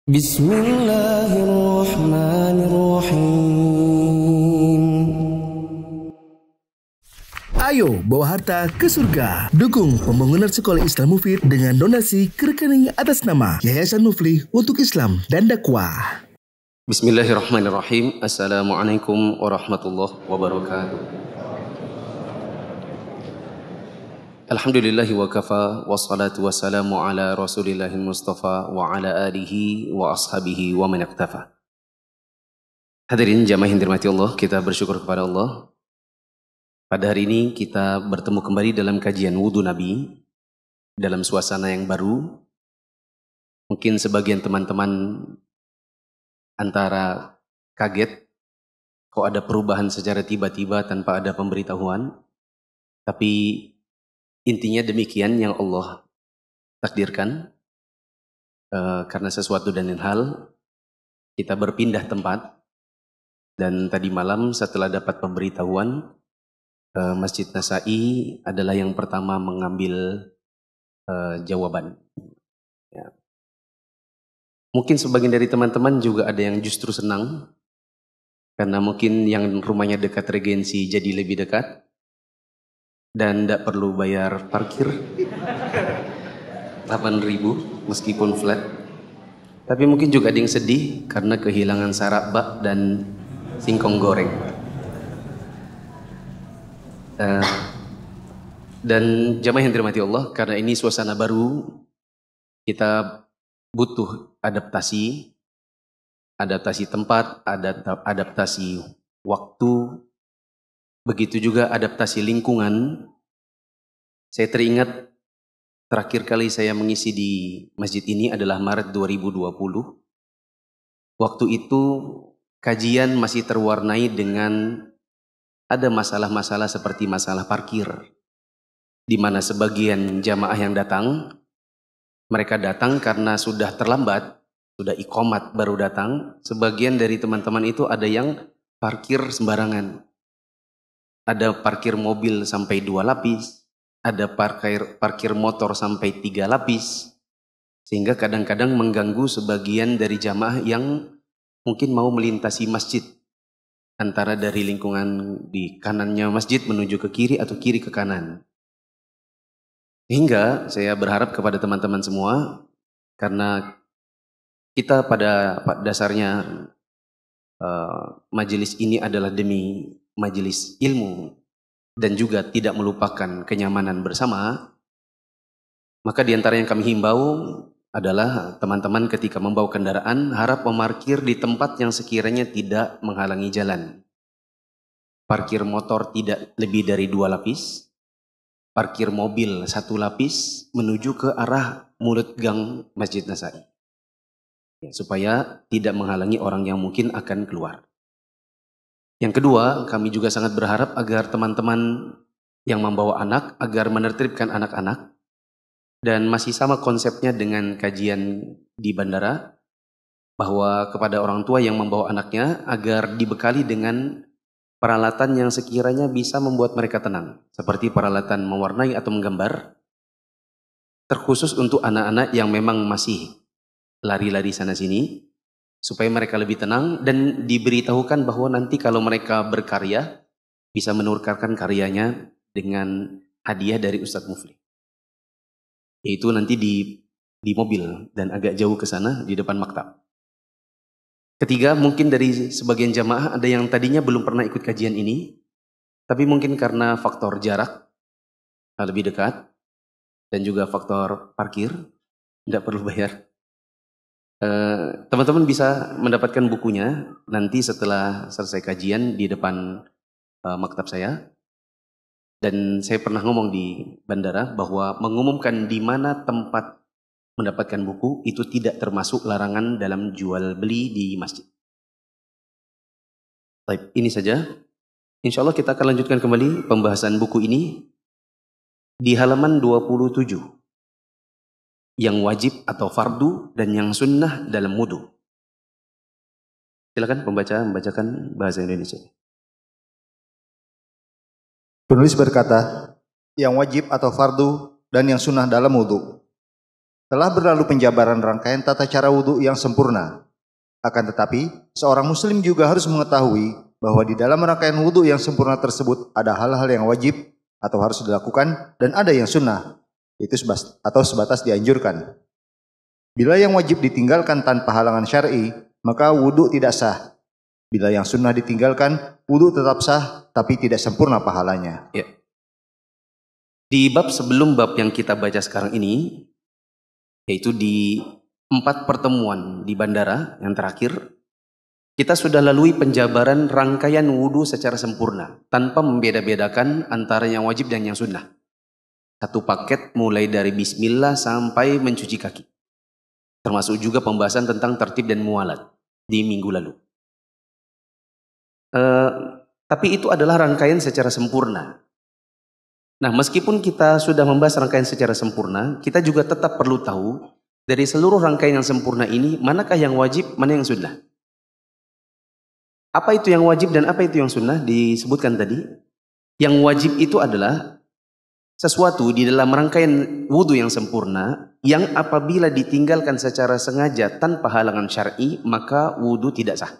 Bismillahirrahmanirrahim. Ayo bawa harta ke surga. Dukung pembangunan sekolah Islam Mufid dengan donasi ke rekening atas nama Yayasan Muflih untuk Islam dan Dakwah. Bismillahirrahmanirrahim. Assalamualaikum warahmatullahi wabarakatuh. Alhamdulillahi wa kafa, wassalatu wassalamu ala rasulillahil mustafa wa ala alihi wa ashabihi wa man iqtafa. Hadirin jamaah yang dirahmati Allah, kita bersyukur kepada Allah. Pada hari ini kita bertemu kembali dalam kajian wudhu Nabi dalam suasana yang baru. Mungkin sebagian teman-teman antara kaget kok ada perubahan secara tiba-tiba tanpa ada pemberitahuan, tapi intinya demikian yang Allah takdirkan. Karena sesuatu dan lain hal kita berpindah tempat, dan tadi malam setelah dapat pemberitahuan, Masjid Nasa'i adalah yang pertama mengambil jawaban ya. Mungkin sebagian dari teman-teman juga ada yang justru senang, karena mungkin yang rumahnya dekat Regensi jadi lebih dekat dan tidak perlu bayar parkir 8.000 meskipun flat. Tapi mungkin juga ada yang sedih karena kehilangan sarak bak dan singkong goreng. Dan jamaah yang dirahmati Allah, karena ini suasana baru, kita butuh adaptasi tempat, adaptasi waktu, begitu juga adaptasi lingkungan. Saya teringat terakhir kali saya mengisi di masjid ini adalah Maret 2020. Waktu itu kajian masih terwarnai dengan ada masalah-masalah seperti masalah parkir, di mana sebagian jamaah yang datang, mereka datang karena sudah terlambat, sudah iqomat baru datang. Sebagian dari teman-teman itu ada yang parkir sembarangan. Ada parkir mobil sampai 2 lapis, ada parkir motor sampai 3 lapis, sehingga kadang-kadang mengganggu sebagian dari jamaah yang mungkin mau melintasi masjid, antara dari lingkungan di kanannya masjid menuju ke kiri atau kiri ke kanan. Hingga saya berharap kepada teman-teman semua, karena kita pada dasarnya majelis ini adalah demi majelis ilmu dan juga tidak melupakan kenyamanan bersama, maka di antara yang kami himbau adalah teman-teman ketika membawa kendaraan harap memarkir di tempat yang sekiranya tidak menghalangi jalan. Parkir motor tidak lebih dari 2 lapis, parkir mobil 1 lapis menuju ke arah mulut gang Masjid Nasa'i, ya, supaya tidak menghalangi orang yang mungkin akan keluar. Yang kedua, kami juga sangat berharap agar teman-teman yang membawa anak agar menertibkan anak-anak, dan masih sama konsepnya dengan kajian di bandara, bahwa kepada orang tua yang membawa anaknya agar dibekali dengan peralatan yang sekiranya bisa membuat mereka tenang, seperti peralatan mewarnai atau menggambar, terkhusus untuk anak-anak yang memang masih lari-lari sana-sini, supaya mereka lebih tenang dan diberitahukan bahwa nanti kalau mereka berkarya bisa menukarkan karyanya dengan hadiah dari Ustadz Muflih, yaitu nanti di mobil dan agak jauh ke sana di depan maktab. Ketiga, mungkin dari sebagian jamaah ada yang tadinya belum pernah ikut kajian ini, tapi mungkin karena faktor jarak lebih dekat dan juga faktor parkir tidak perlu bayar. Teman-teman bisa mendapatkan bukunya nanti setelah selesai kajian di depan maktab saya. Dan saya pernah ngomong di bandara bahwa mengumumkan di mana tempat mendapatkan buku itu tidak termasuk larangan dalam jual beli di masjid. Baik, ini saja. Insya Allah kita akan lanjutkan kembali pembahasan buku ini di halaman 27. Yang wajib atau fardu dan yang sunnah dalam wudhu. Silakan pembaca membacakan bahasa Indonesia. Penulis berkata, yang wajib atau fardu dan yang sunnah dalam wudhu. Telah berlalu penjabaran rangkaian tata cara wudhu yang sempurna. Akan tetapi, seorang muslim juga harus mengetahui bahwa di dalam rangkaian wudhu yang sempurna tersebut ada hal-hal yang wajib atau harus dilakukan dan ada yang sunnah, itu sebatas dianjurkan. Bila yang wajib ditinggalkan tanpa halangan syar'i, maka wudhu tidak sah. Bila yang sunnah ditinggalkan, wudhu tetap sah tapi tidak sempurna pahalanya. Ya. Di bab sebelum bab yang kita baca sekarang ini, yaitu di 4 pertemuan di bandara yang terakhir, kita sudah lalui penjabaran rangkaian wudhu secara sempurna, tanpa membeda-bedakan antara yang wajib dan yang sunnah. Satu paket mulai dari bismillah sampai mencuci kaki. Termasuk juga pembahasan tentang tertib dan mualat di minggu lalu. Tapi itu adalah rangkaian secara sempurna. Nah, meskipun kita sudah membahas rangkaian secara sempurna, kita juga tetap perlu tahu dari seluruh rangkaian yang sempurna ini, manakah yang wajib, mana yang sunnah. Apa itu yang wajib dan apa itu yang sunnah disebutkan tadi. Yang wajib itu adalah sesuatu di dalam rangkaian wudhu yang sempurna, yang apabila ditinggalkan secara sengaja tanpa halangan syar'i, maka wudhu tidak sah.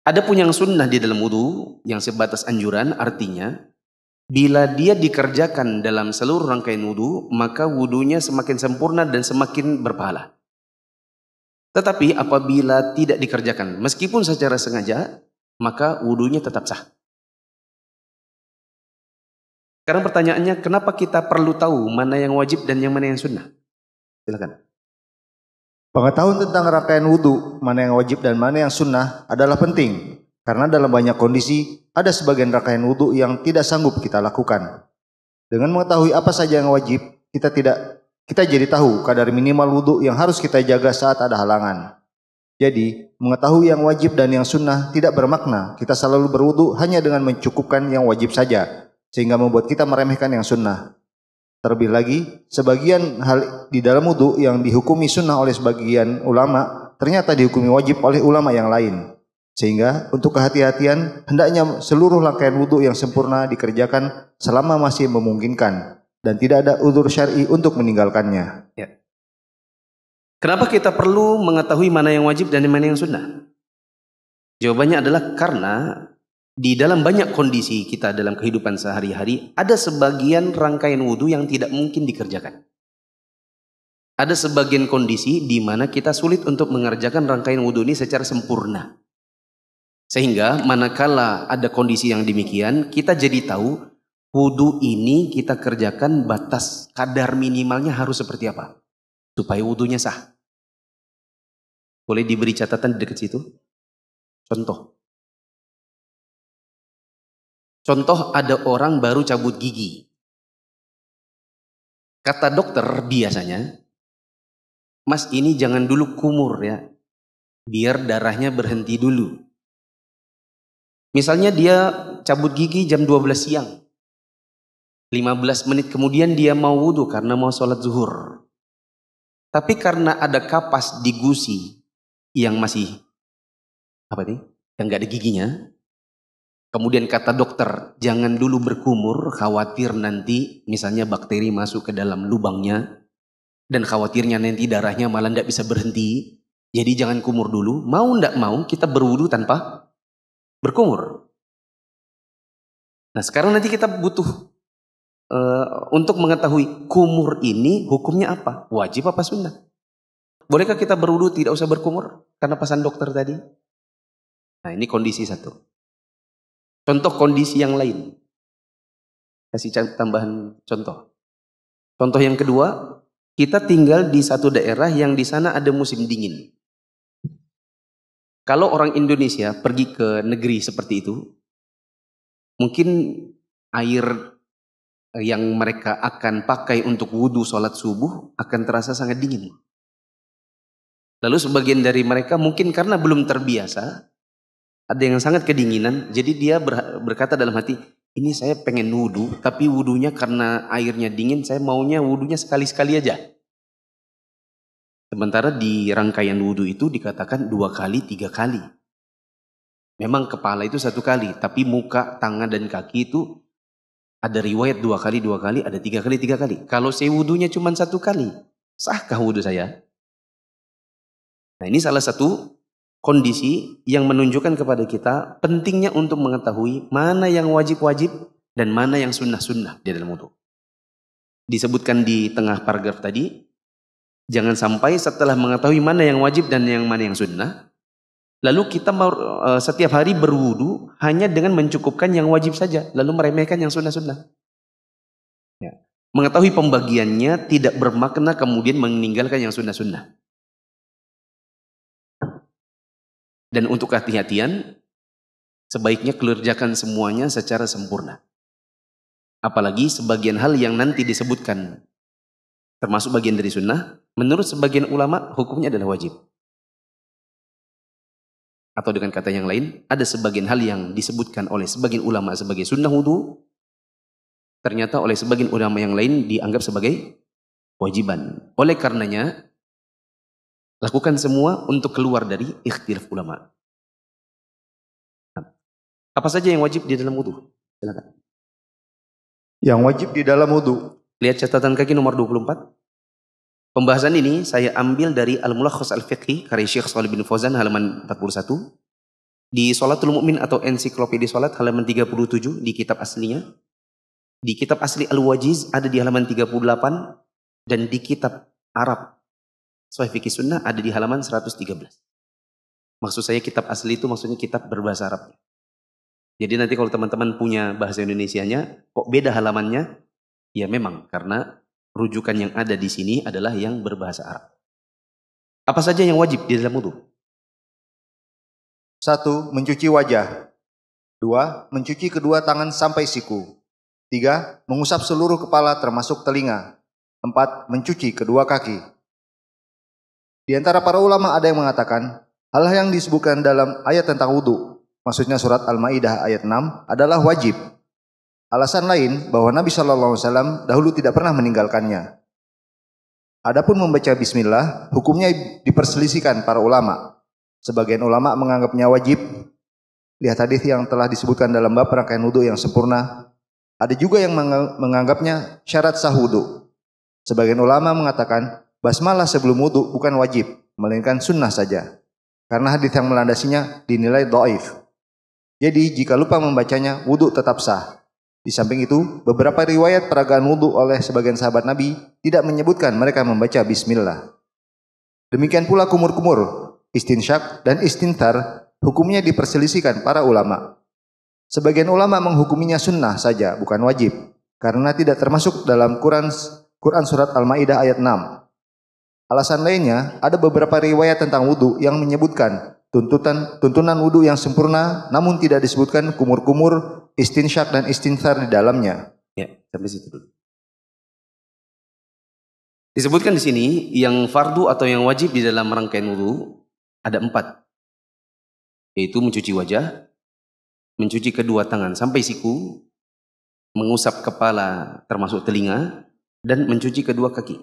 Adapun yang sunnah di dalam wudhu, yang sebatas anjuran, artinya bila dia dikerjakan dalam seluruh rangkaian wudhu, maka wudhunya semakin sempurna dan semakin berpahala. Tetapi apabila tidak dikerjakan, meskipun secara sengaja, maka wudhunya tetap sah. Sekarang pertanyaannya, kenapa kita perlu tahu mana yang wajib dan yang mana yang sunnah? Silakan. Pengetahuan tentang rangkaian wudhu, mana yang wajib dan mana yang sunnah adalah penting. Karena dalam banyak kondisi, ada sebagian rangkaian wudhu yang tidak sanggup kita lakukan. Dengan mengetahui apa saja yang wajib, kita jadi tahu kadar minimal wudhu yang harus kita jaga saat ada halangan. Jadi, mengetahui yang wajib dan yang sunnah tidak bermakna kita selalu berwudhu hanya dengan mencukupkan yang wajib saja, sehingga membuat kita meremehkan yang sunnah. Terlebih lagi, sebagian hal di dalam wudhu yang dihukumi sunnah oleh sebagian ulama, ternyata dihukumi wajib oleh ulama yang lain. Sehingga untuk kehati-hatian, hendaknya seluruh rangkaian wudhu yang sempurna dikerjakan selama masih memungkinkan dan tidak ada uzur syar'i untuk meninggalkannya. Ya. Kenapa kita perlu mengetahui mana yang wajib dan mana yang sunnah? Jawabannya adalah karena di dalam banyak kondisi kita dalam kehidupan sehari-hari, ada sebagian rangkaian wudhu yang tidak mungkin dikerjakan. Ada sebagian kondisi di mana kita sulit untuk mengerjakan rangkaian wudhu ini secara sempurna. Sehingga manakala ada kondisi yang demikian, kita jadi tahu wudhu ini kita kerjakan batas kadar minimalnya harus seperti apa supaya wudhunya sah. Boleh diberi catatan di dekat situ? Contoh ada orang baru cabut gigi. Kata dokter biasanya, Mas ini jangan dulu kumur ya, biar darahnya berhenti dulu. Misalnya dia cabut gigi jam 12 siang. 15 menit kemudian dia mau wudhu karena mau sholat zuhur. Tapi karena ada kapas di gusi yang masih yang nggak ada giginya. Kemudian kata dokter, jangan dulu berkumur, khawatir nanti misalnya bakteri masuk ke dalam lubangnya. Dan khawatirnya nanti darahnya malah nggak bisa berhenti. Jadi jangan kumur dulu. Mau nggak mau kita berwudhu tanpa berkumur. Nah sekarang nanti kita butuh untuk mengetahui kumur ini hukumnya apa? Wajib apa sunnah? Bolehkah kita berwudhu tidak usah berkumur? Karena pesan dokter tadi. Nah ini kondisi satu. Contoh kondisi yang lain. Kasih tambahan contoh. Contoh yang kedua, kita tinggal di satu daerah yang di sana ada musim dingin. Kalau orang Indonesia pergi ke negeri seperti itu, mungkin air yang mereka akan pakai untuk wudhu sholat subuh akan terasa sangat dingin. Lalu sebagian dari mereka mungkin karena belum terbiasa, ada yang sangat kedinginan, jadi dia berkata dalam hati, ini saya pengen wudhu, tapi wudhunya karena airnya dingin, saya maunya wudhunya sekali-sekali aja. Sementara di rangkaian wudhu itu dikatakan 2 kali, 3 kali. Memang kepala itu 1 kali, tapi muka, tangan, dan kaki itu Ada riwayat 2 kali, 2 kali, ada 3 kali, 3 kali. Kalau saya wudunya cuma 1 kali, sahkah wudu saya? Nah, ini salah satu kondisi yang menunjukkan kepada kita pentingnya untuk mengetahui mana yang wajib-wajib dan mana yang sunnah-sunnah di dalam wudu. Disebutkan di tengah paragraf tadi, jangan sampai setelah mengetahui mana yang wajib dan yang mana yang sunnah, lalu kita setiap hari berwudu hanya dengan mencukupkan yang wajib saja, lalu meremehkan yang sunnah-sunnah. Ya. Mengetahui pembagiannya tidak bermakna kemudian meninggalkan yang sunnah-sunnah. Dan untuk kehati-hatian, sebaiknya kerjakan semuanya secara sempurna. Apalagi sebagian hal yang nanti disebutkan, termasuk bagian dari sunnah, menurut sebagian ulama hukumnya adalah wajib. Atau dengan kata yang lain, ada sebagian hal yang disebutkan oleh sebagian ulama sebagai sunnah wudu, ternyata oleh sebagian ulama yang lain dianggap sebagai wajiban. Oleh karenanya, lakukan semua untuk keluar dari ikhtilaf ulama. Apa saja yang wajib di dalam wudu? Silakan. Yang wajib di dalam wudu. Lihat catatan kaki nomor 24. Pembahasan ini saya ambil dari Al-Mulakhas Al-Fiqhi karya Syekh Shalih bin Fauzan halaman 41. Di Sholatul Mu'min atau Ensiklopedia Sholat halaman 37 di kitab aslinya. Di kitab asli Al-Wajiz ada di halaman 38. Dan di kitab Arab Sahih Fikih Sunnah ada di halaman 113. Maksud saya kitab asli itu maksudnya kitab berbahasa Arab. Jadi nanti kalau teman-teman punya bahasa Indonesianya, kok beda halamannya? Ya memang karena rujukan yang ada di sini adalah yang berbahasa Arab. Apa saja yang wajib di dalam wudu? 1. Mencuci wajah. 2. Mencuci kedua tangan sampai siku. 3. Mengusap seluruh kepala termasuk telinga. 4. Mencuci kedua kaki. Di antara para ulama ada yang mengatakan, hal yang disebutkan dalam ayat tentang wudu, maksudnya surat Al-Maidah ayat 6, adalah wajib. Alasan lain bahwa Nabi SAW dahulu tidak pernah meninggalkannya. Adapun membaca bismillah, hukumnya diperselisihkan para ulama. Sebagian ulama menganggapnya wajib. Lihat hadis yang telah disebutkan dalam bab rangkaian wudu yang sempurna. Ada juga yang menganggapnya syarat sah wudu. Sebagian ulama mengatakan, basmalah sebelum wudu bukan wajib, melainkan sunnah saja. Karena hadis yang melandasinya dinilai dhaif. Jadi jika lupa membacanya, wudu tetap sah. Di samping itu, beberapa riwayat peragaan wudu oleh sebagian sahabat Nabi tidak menyebutkan mereka membaca bismillah. Demikian pula kumur-kumur, istinsyak dan istinthar, hukumnya diperselisihkan para ulama. Sebagian ulama menghukuminya sunnah saja, bukan wajib, karena tidak termasuk dalam Quran surat Al-Maidah ayat 6. Alasan lainnya, ada beberapa riwayat tentang wudu yang menyebutkan tuntunan wudu yang sempurna, namun tidak disebutkan kumur-kumur, istinsyak dan istinthar di dalamnya. Ya, sampai situ dulu. Disebutkan di sini yang fardu atau yang wajib di dalam rangkaian wudu ada 4, yaitu mencuci wajah, mencuci kedua tangan sampai siku, mengusap kepala termasuk telinga, dan mencuci kedua kaki.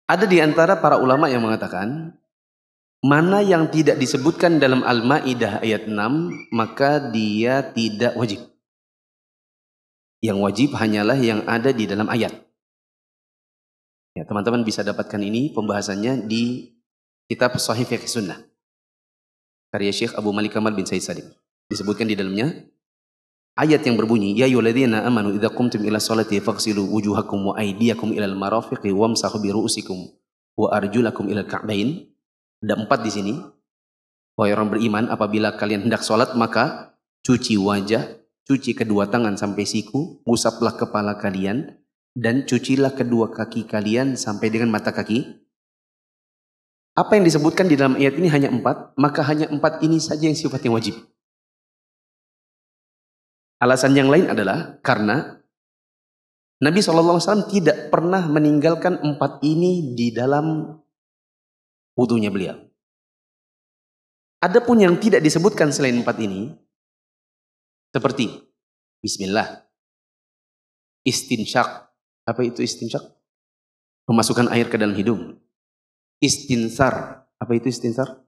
Ada di antara para ulama yang mengatakan, mana yang tidak disebutkan dalam Al-Maidah ayat 6, maka dia tidak wajib. Yang wajib hanyalah yang ada di dalam ayat. Ya, teman-teman bisa dapatkan ini pembahasannya di kitab Sahih Fikih Sunnah karya Syekh Abu Malik Kamal bin Said Salim. Disebutkan di dalamnya ayat yang berbunyi, ya ayyuhalladzina amanu idza qumtum ila sholati faghsilu wujuhakum wa aydiyakum ilal marafiqi wamsahu bi ru'usikum wa arjulakum ilal ka'bain. Ada 4 di sini. Wahai orang beriman, apabila kalian hendak sholat maka cuci wajah, cuci kedua tangan sampai siku, usaplah kepala kalian, dan cucilah kedua kaki kalian sampai dengan mata kaki. Apa yang disebutkan di dalam ayat ini hanya 4, maka hanya 4 ini saja yang sifatnya wajib. Alasan yang lain adalah karena Nabi SAW tidak pernah meninggalkan 4 ini di dalam wudunya beliau. Adapun yang tidak disebutkan selain 4 ini, seperti bismillah, istinsyak. Apa itu istinsyak? Memasukkan air ke dalam hidung. Istinsar. Apa itu istinsar?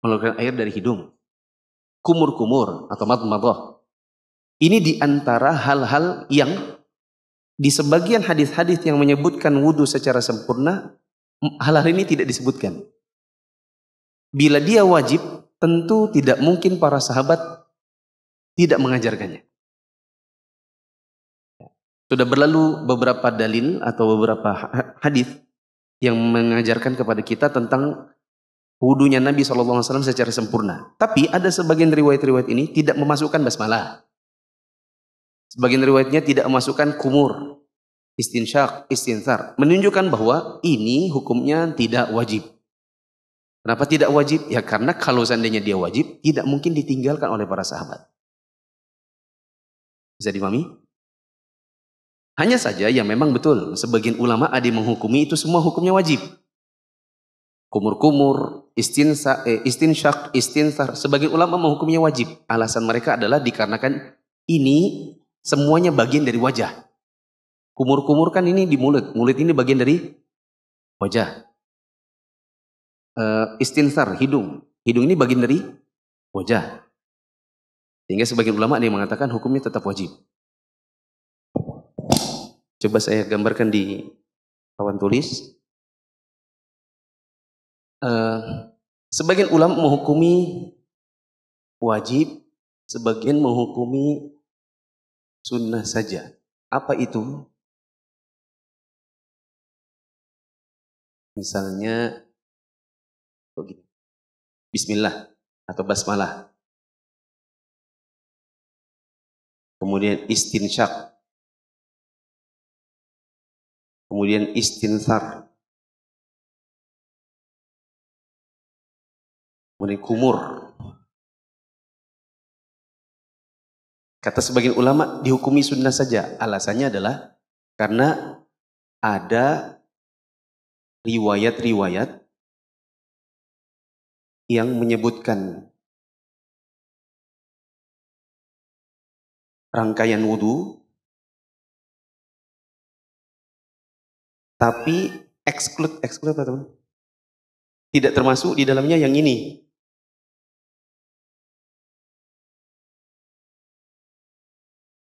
Mengeluarkan air dari hidung. Kumur-kumur atau madmadah. Ini di antara hal-hal yang di sebagian hadis-hadis yang menyebutkan wudhu secara sempurna, hal-hal ini tidak disebutkan. Bila dia wajib, tentu tidak mungkin para sahabat tidak mengajarkannya. Sudah berlalu beberapa dalil atau beberapa hadis yang mengajarkan kepada kita tentang wudhunya Nabi SAW secara sempurna. Tapi ada sebagian riwayat-riwayat ini tidak memasukkan basmalah. Sebagian riwayatnya tidak memasukkan kumur, istinsyak, istinthar. Menunjukkan bahwa ini hukumnya tidak wajib. Kenapa tidak wajib? Ya karena kalau seandainya dia wajib, tidak mungkin ditinggalkan oleh para sahabat. Bisa dipahami? Hanya saja yang memang betul, sebagian ulama ada yang menghukumi itu semua hukumnya wajib. Kumur-kumur, istinsyak, istinthar, sebagian ulama menghukumnya wajib. Alasan mereka adalah dikarenakan ini semuanya bagian dari wajah. Kumur-kumur kan ini di mulut. Mulut ini bagian dari wajah. Istinthar, hidung. Hidung ini bagian dari wajah. Sehingga sebagian ulama ada yang mengatakan hukumnya tetap wajib. Coba saya gambarkan di papan tulis. Sebagian ulama menghukumi wajib, sebagian menghukumi sunnah saja. Apa itu? Misalnya begini. Bismillah atau basmalah. Kemudian istinsyak. Kemudian istinthar. Kemudian kumur. Kata sebagian ulama dihukumi sunnah saja. Alasannya adalah karena ada riwayat-riwayat yang menyebutkan rangkaian wudhu, tapi exclude apa teman? Tidak termasuk di dalamnya yang ini.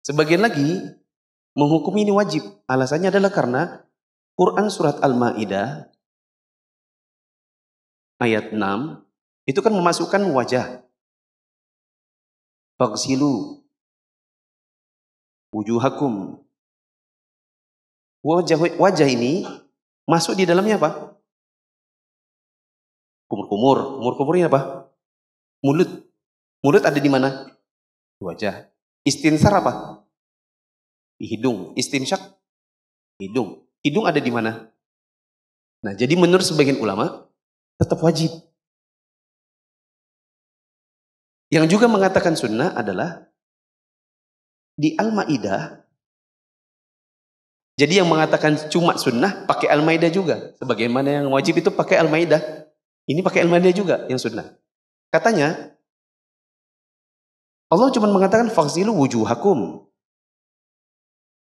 Sebagian lagi menghukumi ini wajib. Alasannya adalah karena Quran surat Al-Ma'idah ayat 6 itu kan memasukkan wajah. Faghsilu wujuhakum. Wajah ini masuk di dalamnya apa? Kumur-kumur. Kumur-kumur ini apa? Mulut. Mulut ada di mana? Di wajah. Istinsar apa? Di hidung. Istinsyak? Hidung. Hidung ada di mana? Nah, jadi menurut sebagian ulama tetap wajib. Yang juga mengatakan sunnah adalah di Al-Ma'idah. Jadi yang mengatakan cuma sunnah pakai Al-Ma'idah juga. Sebagaimana yang wajib itu pakai Al-Ma'idah. Ini pakai Al-Ma'idah juga yang sunnah. Katanya Allah cuma mengatakan faghsilu wujuhakum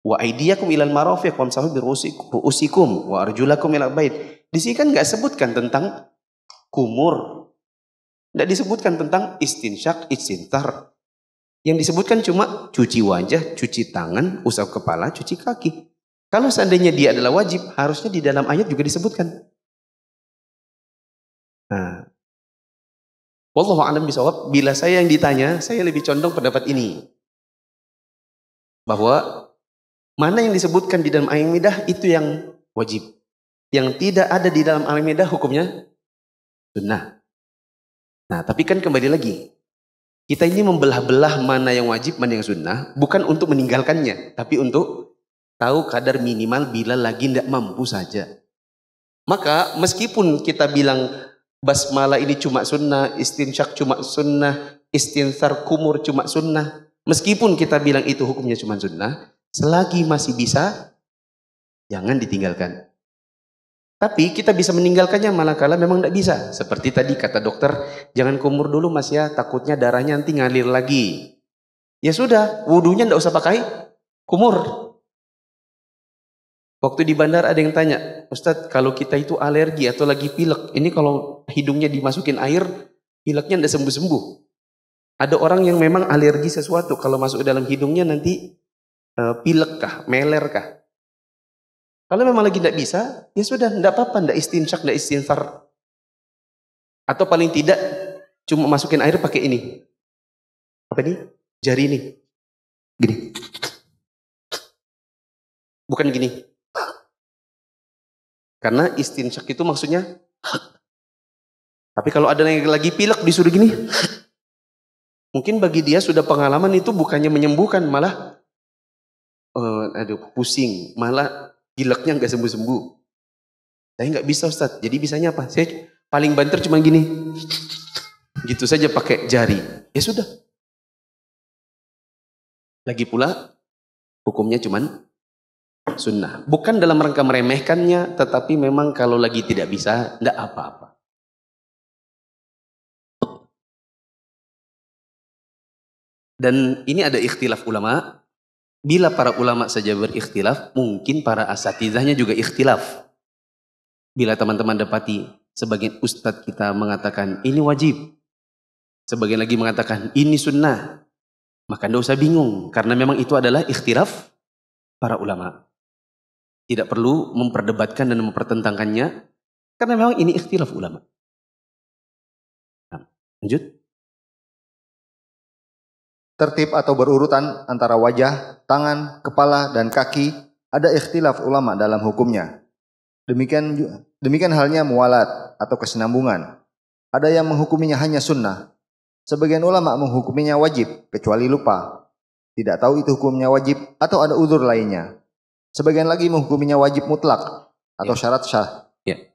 wa aydiyakum ilal marafiq wamsahu bi ru'usikum wa arjulakum ilal bait. Di sini kan enggak sebutkan tentang kumur. Enggak disebutkan tentang istinsyak, istinthar. Yang disebutkan cuma cuci wajah, cuci tangan, usap kepala, cuci kaki. Kalau seandainya dia adalah wajib, harusnya di dalam ayat juga disebutkan. Nah, wallahu a'lam bishawab, bila saya yang ditanya, saya lebih condong pendapat ini. Bahwa mana yang disebutkan di dalam Al-Ma'idah itu yang wajib. Yang tidak ada di dalam Al-Ma'idah hukumnya sunnah. Nah, tapi kan kembali lagi. Kita ini membelah-belah mana yang wajib, mana yang sunnah. Bukan untuk meninggalkannya, tapi untuk tahu kadar minimal bila lagi tidak mampu saja. Maka meskipun kita bilang basmalah ini cuma sunnah, istinsyak cuma sunnah, istinthar kumur cuma sunnah. Meskipun kita bilang itu hukumnya cuma sunnah, selagi masih bisa, jangan ditinggalkan. Tapi kita bisa meninggalkannya manakala memang tidak bisa. Seperti tadi kata dokter, jangan kumur dulu mas ya, takutnya darahnya nanti ngalir lagi. Ya sudah, wudhunya tidak usah pakai kumur. Waktu di bandara ada yang tanya, Ustadz kalau kita itu alergi atau lagi pilek, ini kalau hidungnya dimasukin air, pileknya tidak sembuh-sembuh. Ada orang yang memang alergi sesuatu, kalau masuk ke dalam hidungnya nanti pilek kah, meler kah. Kalau memang lagi tidak bisa, ya sudah, tidak apa-apa, tidak istinsyak, tidak istinsar. Atau paling tidak, cuma masukin air pakai ini. Apa ini? Jari ini. Gini. Bukan gini. Karena istinsyak itu maksudnya, tapi kalau ada yang lagi pilek disuruh gini, mungkin bagi dia sudah pengalaman itu bukannya menyembuhkan, malah pusing, malah pileknya nggak sembuh-sembuh. Saya nggak bisa Ustaz, jadi bisanya apa? Saya paling banter cuma gini, gitu saja pakai jari. Ya sudah. Lagi pula hukumnya cuma sunnah. Bukan dalam rangka meremehkannya, tetapi memang kalau lagi tidak bisa, tidak apa-apa. Dan ini ada ikhtilaf ulama. Bila para ulama saja berikhtilaf, mungkin para asatidahnya juga ikhtilaf. Bila teman-teman dapati sebagian ustadz kita mengatakan ini wajib, sebagian lagi mengatakan ini sunnah, maka tidak usah bingung, karena memang itu adalah ikhtilaf para ulama. Tidak perlu memperdebatkan dan mempertentangkannya, karena memang ini ikhtilaf ulama. Nah, lanjut. Tertib atau berurutan antara wajah, tangan, kepala, dan kaki ada ikhtilaf ulama dalam hukumnya. Demikian halnya muwalat atau kesinambungan. Ada yang menghukuminya hanya sunnah. Sebagian ulama menghukuminya wajib, kecuali lupa. Tidak tahu itu hukumnya wajib atau ada uzur lainnya. Sebagian lagi menghukuminya wajib mutlak atau syarat syah. Ya.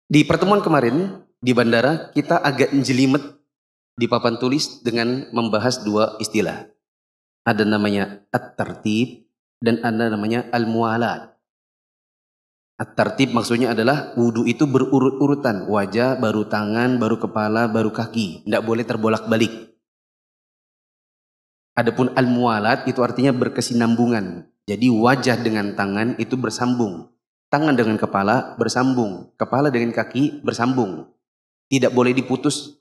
Di pertemuan kemarin di bandara kita agak jelimet di papan tulis dengan membahas dua istilah. Ada namanya at-tartib dan ada namanya al-muwalat. At-tartib maksudnya adalah wudu itu berurut-urutan. Wajah, baru tangan, baru kepala, baru kaki. Tidak boleh terbolak-balik. Adapun al-muwalat itu artinya berkesinambungan. Jadi wajah dengan tangan itu bersambung. Tangan dengan kepala bersambung. Kepala dengan kaki bersambung. Tidak boleh diputus.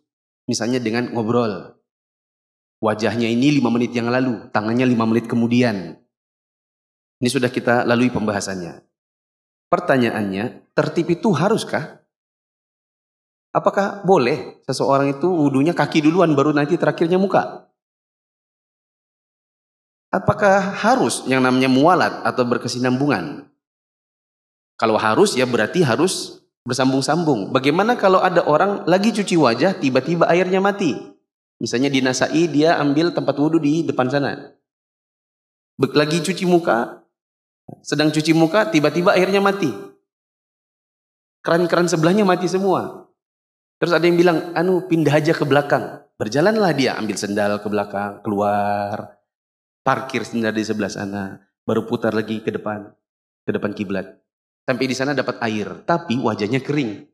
Misalnya dengan ngobrol. Wajahnya ini 5 menit yang lalu, tangannya 5 menit kemudian. Ini sudah kita lalui pembahasannya. Pertanyaannya, tertib itu haruskah? Apakah boleh seseorang itu wudunya kaki duluan baru nanti terakhirnya muka? Apakah harus yang namanya muwalat atau berkesinambungan? Kalau harus ya berarti harus bersambung-sambung. Bagaimana kalau ada orang lagi cuci wajah, tiba-tiba airnya mati? Misalnya di Nasai, dia ambil tempat wudhu di depan sana. Lagi cuci muka, sedang cuci muka, tiba-tiba airnya mati. Keran-keran sebelahnya mati semua. Terus ada yang bilang, pindah aja ke belakang. Berjalanlah dia, ambil sendal ke belakang, keluar, parkir sendal di sebelah sana, baru putar lagi ke depan kiblat. Sampai di sana dapat air, tapi wajahnya kering.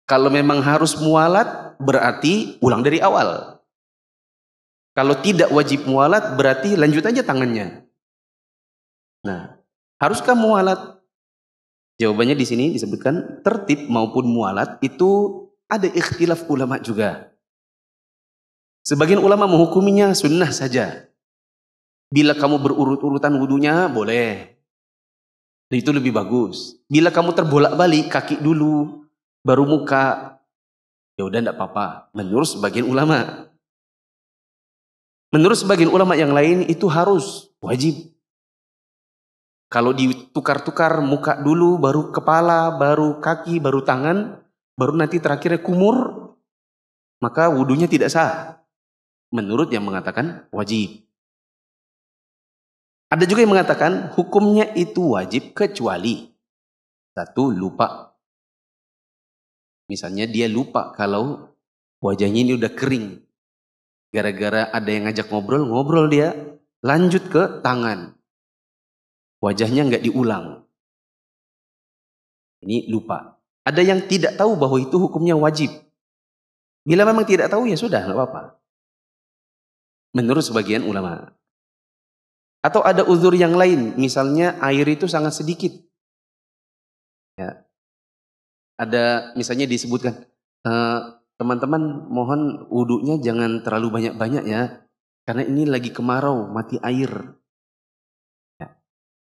Kalau memang harus muwalat, berarti ulang dari awal. Kalau tidak wajib muwalat, berarti lanjut aja tangannya. Nah, haruskah muwalat? Jawabannya di sini disebutkan tertib maupun muwalat itu ada ikhtilaf ulama juga. Sebagian ulama menghukuminya sunnah saja. Bila kamu berurut-urutan wudunya, boleh. Itu lebih bagus. Bila kamu terbolak-balik kaki dulu, baru muka, ya udah enggak apa-apa. Menurut sebagian ulama. Menurut sebagian ulama yang lain itu harus wajib. Kalau ditukar-tukar muka dulu, baru kepala, baru kaki, baru tangan, baru nanti terakhirnya kumur, maka wudunya tidak sah. Menurut yang mengatakan wajib. Ada juga yang mengatakan hukumnya itu wajib kecuali satu, lupa. Misalnya dia lupa kalau wajahnya ini udah kering. Gara-gara ada yang ngajak ngobrol dia lanjut ke tangan. Wajahnya nggak diulang. Ini lupa. Ada yang tidak tahu bahwa itu hukumnya wajib. Bila memang tidak tahu ya sudah, nggak apa-apa. Menurut sebagian ulama. Atau ada uzur yang lain, misalnya air itu sangat sedikit. Ya. Ada misalnya disebutkan teman-teman mohon wudunya jangan terlalu banyak-banyak ya. Karena ini lagi kemarau, mati air. Ya.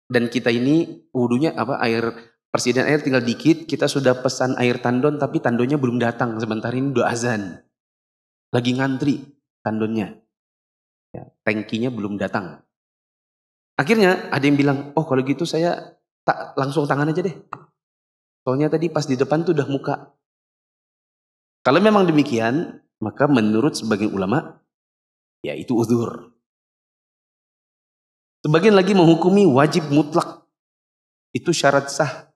Dan kita ini wudunya persediaan air tinggal dikit, kita sudah pesan air tandon tapi tandonnya belum datang. Sebentar ini udah azan. Lagi ngantri tandonnya. Ya, tangkinya belum datang. Akhirnya ada yang bilang, oh kalau gitu saya langsung tangan aja deh. Soalnya tadi pas di depan tuh udah muka. Kalau memang demikian, maka menurut sebagian ulama, ya itu uzur. Sebagian lagi menghukumi wajib mutlak. Itu syarat sah.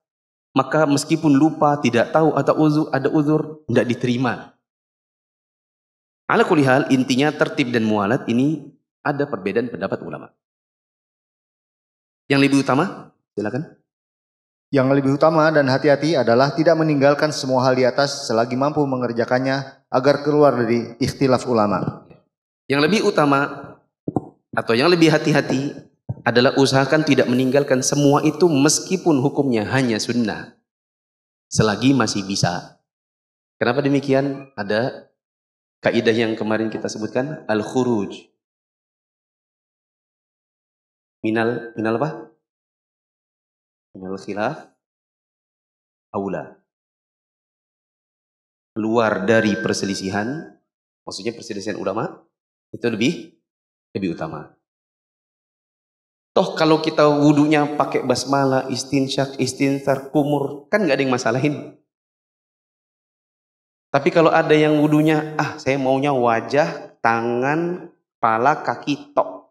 Maka meskipun lupa, tidak tahu atau ada uzur, tidak diterima. Ala kulli hal, intinya tertib dan mualat ini ada perbedaan pendapat ulama. Yang lebih utama, silakan. Yang lebih utama dan hati-hati adalah tidak meninggalkan semua hal di atas selagi mampu mengerjakannya agar keluar dari ikhtilaf ulama. Yang lebih utama atau yang lebih hati-hati adalah usahakan tidak meninggalkan semua itu meskipun hukumnya hanya sunnah. Selagi masih bisa. Kenapa demikian? Ada kaidah yang kemarin kita sebutkan, al-khuruj. Minal apa? Minal khilaf aula. Keluar dari perselisihan, maksudnya perselisihan ulama, itu lebih utama. Toh kalau kita wudunya pakai basmalah, istinsyak, istinsar, kumur, kan nggak ada yang masalahin. Tapi kalau ada yang wudunya, saya maunya wajah, tangan, kepala, kaki, tok.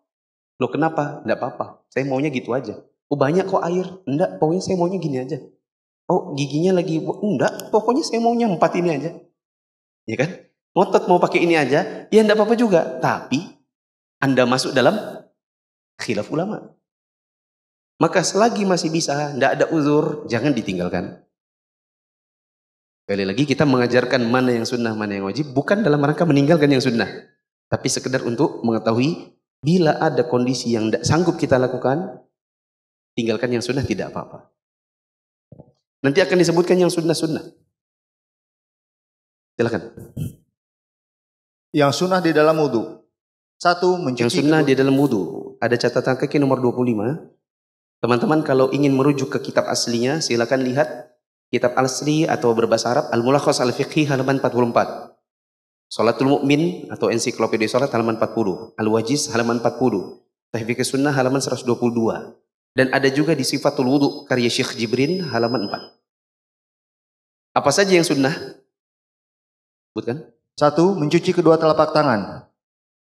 Loh kenapa? Nggak apa-apa, saya maunya gitu aja. Oh banyak kok air? Enggak, pokoknya saya maunya gini aja. Oh giginya lagi, enggak, pokoknya saya maunya 4 ini aja. Ya kan? Ngotot mau pakai ini aja, ya enggak apa-apa juga. Tapi Anda masuk dalam khilaf ulama. Maka selagi masih bisa, enggak ada uzur, jangan ditinggalkan. Sekali lagi kita mengajarkan mana yang sunnah, mana yang wajib, bukan dalam rangka meninggalkan yang sunnah. Tapi sekedar untuk mengetahui, bila ada kondisi yang enggak sanggup kita lakukan, tinggalkan yang sunnah tidak apa-apa. Nanti akan disebutkan yang sunnah-sunnah. Silakan. Yang sunnah di dalam wudu. 1. Mencuci. Yang sunnah di dalam wudu. Ada catatan kaki nomor 25. Teman-teman kalau ingin merujuk ke kitab aslinya, silakan lihat kitab asli atau berbahasa Arab Al-Mulakhas Al-Fiqhi halaman 44. Sholatul Mu'min atau ensiklopedia sholat halaman 40. Al-Wajiz halaman 40. Tahfiq Sunnah halaman 122. Dan ada juga di Sifatul Wudu karya Syekh Jibrin halaman 4. Apa saja yang sunnah? Sebutkan. 1. Mencuci kedua telapak tangan.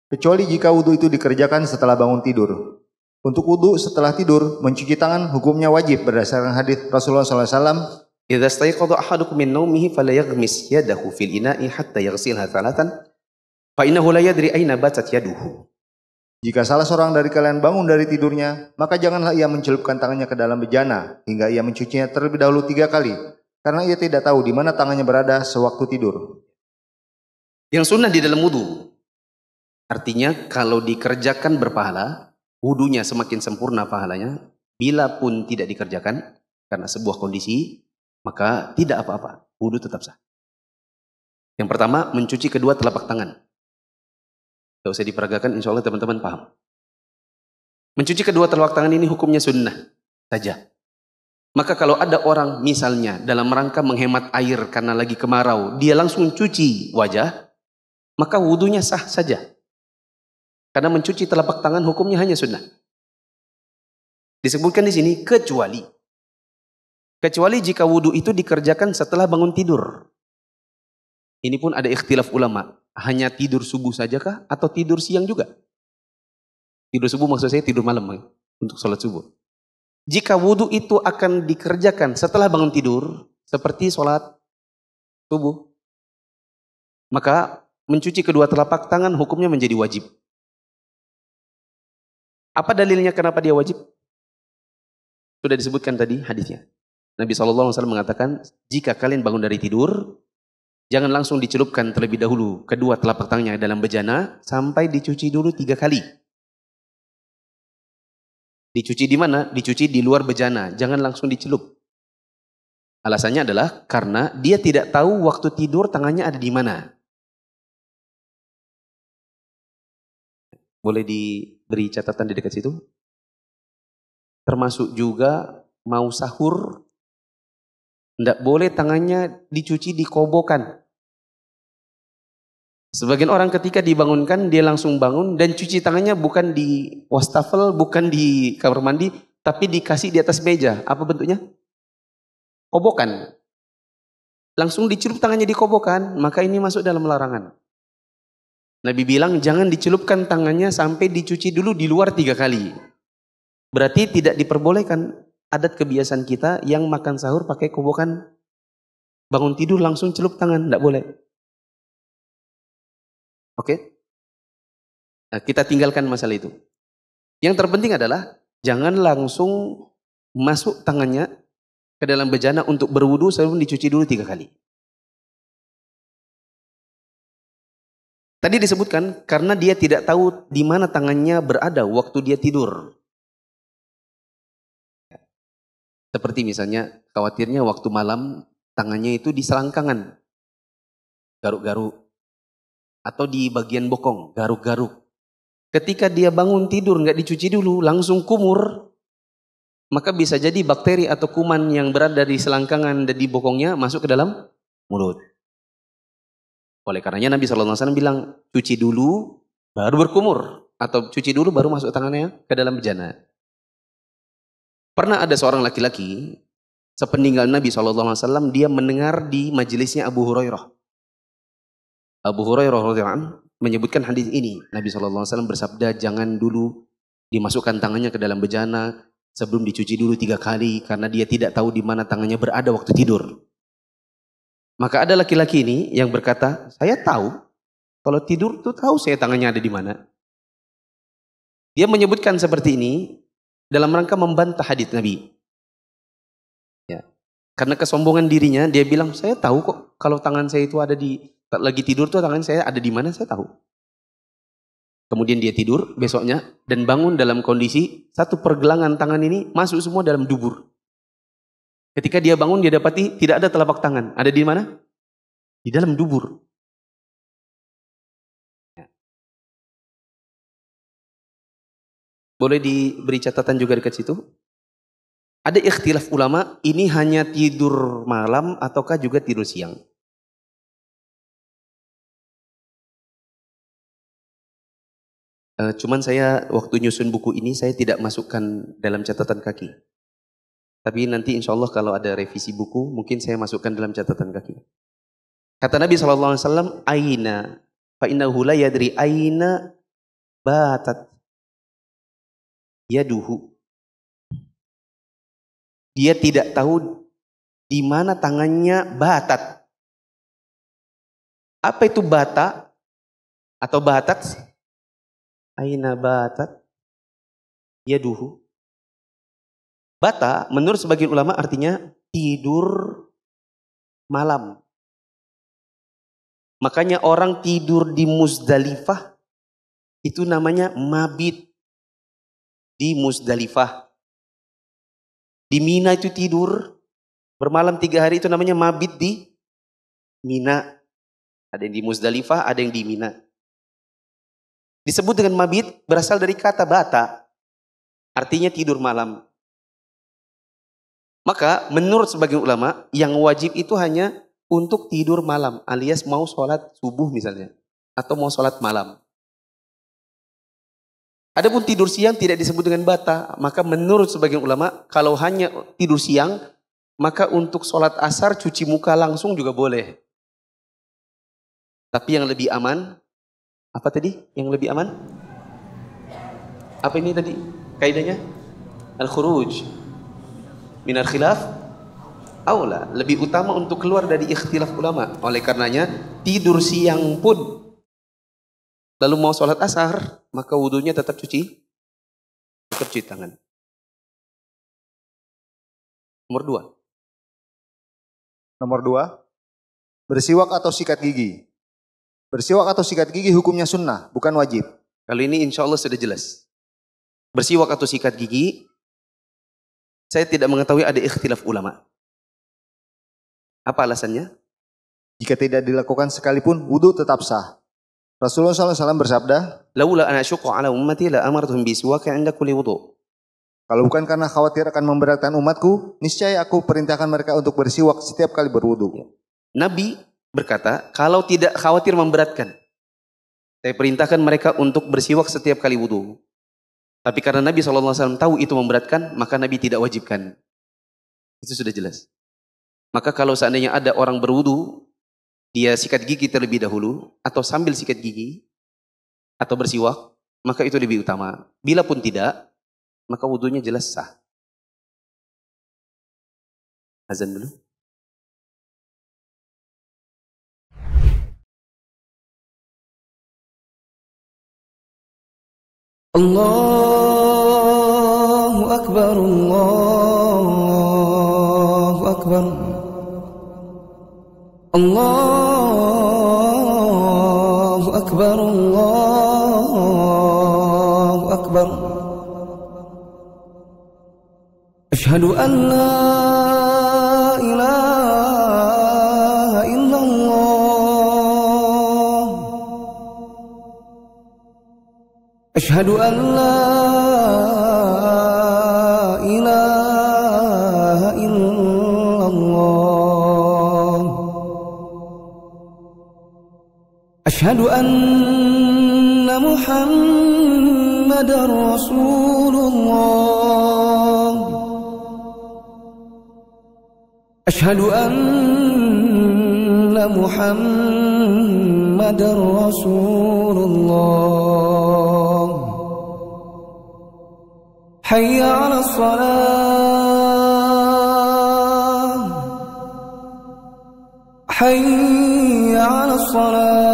Kecuali jika wudu itu dikerjakan setelah bangun tidur. Untuk wudu setelah tidur, mencuci tangan hukumnya wajib berdasarkan hadis Rasulullah SAW. Idza stayqadha ahadukum min nawmihi falayaghmis yadahu fil ina'i hatta yaghsilha thalathan fa innahu la yadri aina batat yaduhu. Jika salah seorang dari kalian bangun dari tidurnya, maka janganlah ia mencelupkan tangannya ke dalam bejana hingga ia mencucinya terlebih dahulu 3 kali, karena ia tidak tahu di mana tangannya berada sewaktu tidur. Yang sunnah di dalam wudu, artinya kalau dikerjakan berpahala, wudunya semakin sempurna pahalanya. Bila pun tidak dikerjakan karena sebuah kondisi, maka tidak apa-apa, wudu tetap sah. Yang pertama, mencuci kedua telapak tangan. Tidak usah diperagakan, insya Allah teman-teman paham. Mencuci kedua telapak tangan ini hukumnya sunnah saja. Maka kalau ada orang misalnya dalam rangka menghemat air karena lagi kemarau, dia langsung cuci wajah, maka wudunya sah saja. Karena mencuci telapak tangan hukumnya hanya sunnah. Disebutkan di sini kecuali jika wudu itu dikerjakan setelah bangun tidur. Ini pun ada ikhtilaf ulama. Hanya tidur subuh sajakah atau tidur siang juga? Tidur subuh maksud saya tidur malam untuk sholat subuh. Jika wudu itu akan dikerjakan setelah bangun tidur, seperti sholat subuh, maka mencuci kedua telapak tangan hukumnya menjadi wajib. Apa dalilnya kenapa dia wajib? Sudah disebutkan tadi hadisnya. Nabi SAW mengatakan, jika kalian bangun dari tidur, jangan langsung dicelupkan terlebih dahulu kedua telapak tangannya dalam bejana sampai dicuci dulu 3 kali. Dicuci di mana? Dicuci di luar bejana, jangan langsung dicelup. Alasannya adalah karena dia tidak tahu waktu tidur tangannya ada di mana. Boleh diberi catatan di dekat situ. Termasuk juga mau sahur, tidak boleh tangannya dicuci di kobokan. Sebagian orang ketika dibangunkan, dia langsung bangun dan cuci tangannya bukan di wastafel, bukan di kamar mandi, tapi dikasih di atas meja. Apa bentuknya? Kobokan. Langsung dicelup tangannya di kobokan, maka ini masuk dalam larangan. Nabi bilang jangan dicelupkan tangannya sampai dicuci dulu di luar 3 kali. Berarti tidak diperbolehkan adat kebiasaan kita yang makan sahur pakai kobokan. Bangun tidur langsung celup tangan, tidak boleh. Oke? Nah, kita tinggalkan masalah itu. Yang terpenting adalah jangan langsung masuk tangannya ke dalam bejana untuk berwudu sebelum dicuci dulu 3 kali. Tadi disebutkan karena dia tidak tahu di mana tangannya berada waktu dia tidur. Seperti misalnya khawatirnya waktu malam tangannya itu di selangkangan, garuk-garuk. Atau di bagian bokong, garuk-garuk. Ketika dia bangun tidur nggak dicuci dulu, langsung kumur, maka bisa jadi bakteri atau kuman yang berada di selangkangan dan di bokongnya masuk ke dalam mulut. Oleh karenanya Nabi SAW bilang, cuci dulu baru berkumur, atau cuci dulu baru masuk tangannya ke dalam bejana. Pernah ada seorang laki-laki, sepeninggal Nabi SAW, dia mendengar di majelisnya Abu Hurairah. Abu Hurairah radhiyallahu anhu menyebutkan hadis ini. Nabi SAW bersabda, jangan dulu dimasukkan tangannya ke dalam bejana sebelum dicuci dulu 3 kali karena dia tidak tahu di mana tangannya berada waktu tidur. Maka ada laki-laki ini yang berkata, saya tahu kalau tidur tuh tahu saya tangannya ada di mana. Dia menyebutkan seperti ini dalam rangka membantah hadis Nabi. Ya. Karena kesombongan dirinya, dia bilang, saya tahu kok kalau tangan saya itu ada di lagi tidur tuh tangan saya ada di mana saya tahu. Kemudian dia tidur besoknya dan bangun dalam kondisi satu pergelangan tangan ini masuk semua dalam dubur. Ketika dia bangun dia dapati tidak ada telapak tangan. Ada di mana? Di dalam dubur. Boleh diberi catatan juga dekat situ? Ada ikhtilaf ulama, ini hanya tidur malam ataukah juga tidur siang? Cuman saya waktu nyusun buku ini saya tidak masukkan dalam catatan kaki. Tapi nanti insya Allah kalau ada revisi buku mungkin saya masukkan dalam catatan kaki. Kata Nabi SAW, aina fa innahu la yadri aina batat yaduhu. Dia tidak tahu di mana tangannya batat. Apa itu bata atau batat? Aina batat yaduhu. Bata menurut sebagian ulama artinya tidur malam. Makanya orang tidur di Muzdalifah itu namanya mabit di Muzdalifah. Di Mina itu tidur bermalam 3 hari itu namanya mabit di Mina. Ada yang di Muzdalifah, ada yang di Mina. Disebut dengan mabit berasal dari kata bata. Artinya tidur malam. Maka menurut sebagian ulama yang wajib itu hanya untuk tidur malam alias mau sholat subuh misalnya. Atau mau sholat malam. Adapun tidur siang tidak disebut dengan bata. Maka menurut sebagian ulama kalau hanya tidur siang maka untuk sholat asar cuci muka langsung juga boleh. Tapi yang lebih aman, apa tadi yang lebih aman? Apa ini tadi kaidahnya? Al-khuruj minar khilaf aula, lebih utama untuk keluar dari ikhtilaf ulama. Oleh karenanya tidur siang pun lalu mau sholat asar maka wudunya tetap cuci tangan. Nomor 2, bersiwak atau sikat gigi. Bersiwak atau sikat gigi hukumnya sunnah, bukan wajib. Kalau ini insya Allah sudah jelas. Bersiwak atau sikat gigi, saya tidak mengetahui ada ikhtilaf ulama. Apa alasannya? Jika tidak dilakukan sekalipun, wudu tetap sah. Rasulullah SAW bersabda, "Laula an asyqa 'ala ummati la amartuhum bisiwak 'inda kulli wudu'." kalau bukan karena khawatir akan memberatkan umatku, niscaya aku perintahkan mereka untuk bersiwak setiap kali berwudu. Nabi berkata, kalau tidak khawatir memberatkan, saya perintahkan mereka untuk bersiwak setiap kali wudu. Tapi karena Nabi SAW tahu itu memberatkan, maka Nabi tidak wajibkan. Itu sudah jelas. Maka kalau seandainya ada orang berwudu, dia sikat gigi terlebih dahulu, atau sambil sikat gigi, atau bersiwak, maka itu lebih utama. Bila pun tidak, maka wudunya jelas sah. Azan dulu. Allahu Akbar, Allahu Akbar, Allahu Akbar, Allahu Akbar. Ashhadu an la ilaha illallah. Ashhadu an la ilaha illallah. Ashhadu anna Muhammadar Rasulullah. Ashhadu anna Muhammadar Rasulullah. Hayya 'alas salah, hayya 'alas salah,